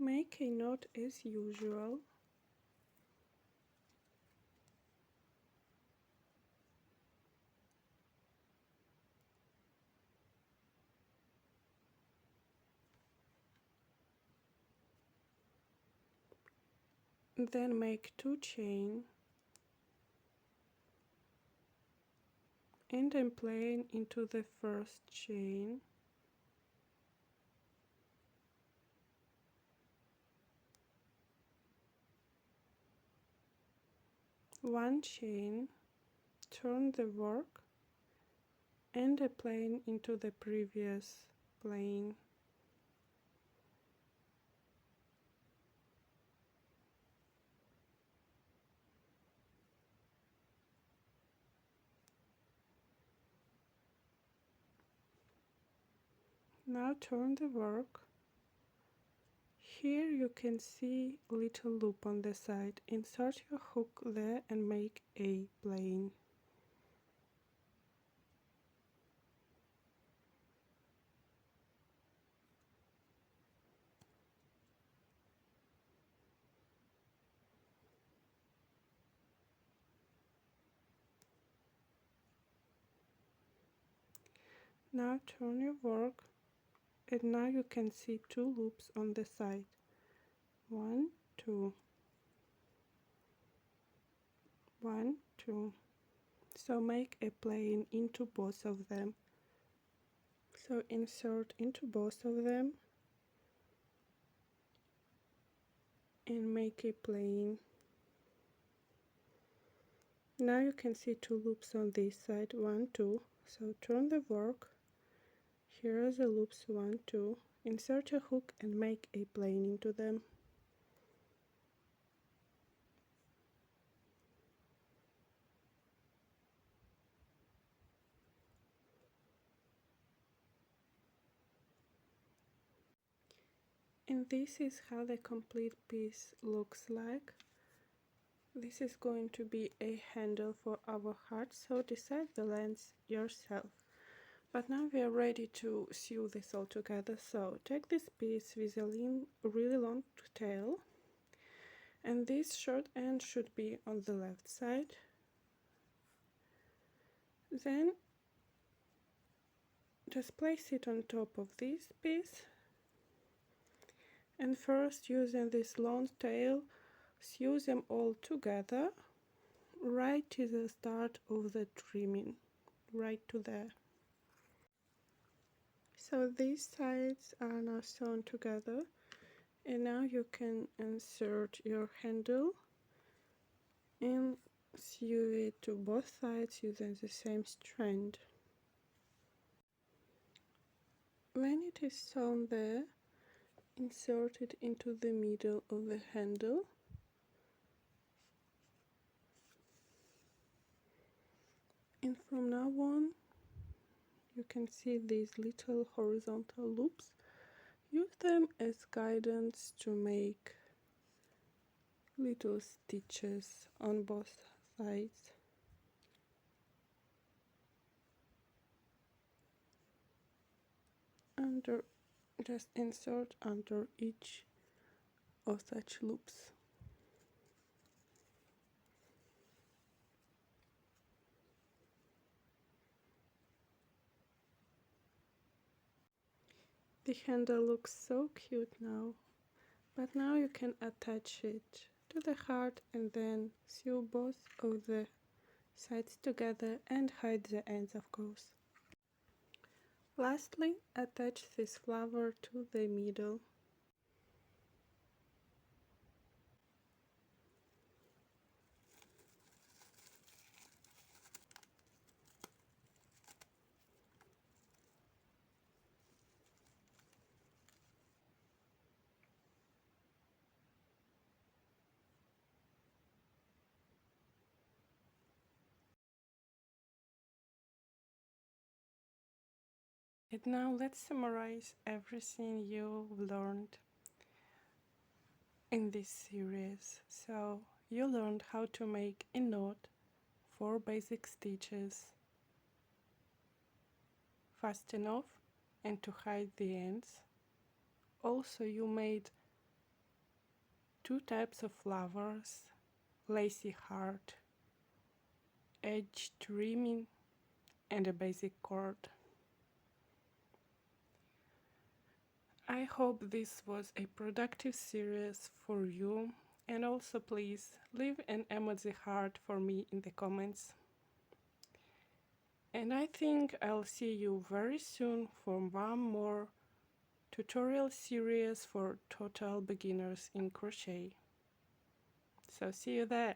Make a knot as usual. Then make 2 chain and I'm playing into the first chain. One chain, turn the work and a plane into the previous plane. Now turn the work. Here you can see little loop on the side. Insert your hook there and make a plane. Now turn your work and now you can see 2 loops on the side. 1, 2, 1, 2. So make a plane into both of them. So insert into both of them and make a plane. Now you can see 2 loops on this side, 1, 2. So turn the work. Here are the loops 1, 2. Insert a hook and make a plane into them. And this is how the complete piece looks like. This is going to be a handle for our heart, so decide the length yourself. But now we are ready to sew this all together. So take this piece with a really long tail, and this short end should be on the left side. Then just place it on top of this piece, and first, using this long tail, sew them all together right to the start of the trimming, right to there. So these sides are now sewn together, and now you can insert your handle and sew it to both sides using the same strand. When it is sewn there, insert it into the middle of the handle. And from now on, you can see these little horizontal loops. Use them as guidance to make little stitches on both sides. Just insert under each of such loops. The handle looks so cute now, but now you can attach it to the heart and then sew both of the sides together and hide the ends, of course. Lastly, attach this flower to the middle. And now let's summarize everything you've learned in this series. So you learned how to make a knot, 4 basic stitches, fast enough and to hide the ends. Also you made two types of flowers, lacy heart, edge trimming, and a basic cord. I hope this was a productive series for you, and also please leave an emoji heart for me in the comments. And I think I'll see you very soon for one more tutorial series for total beginners in crochet. So see you there.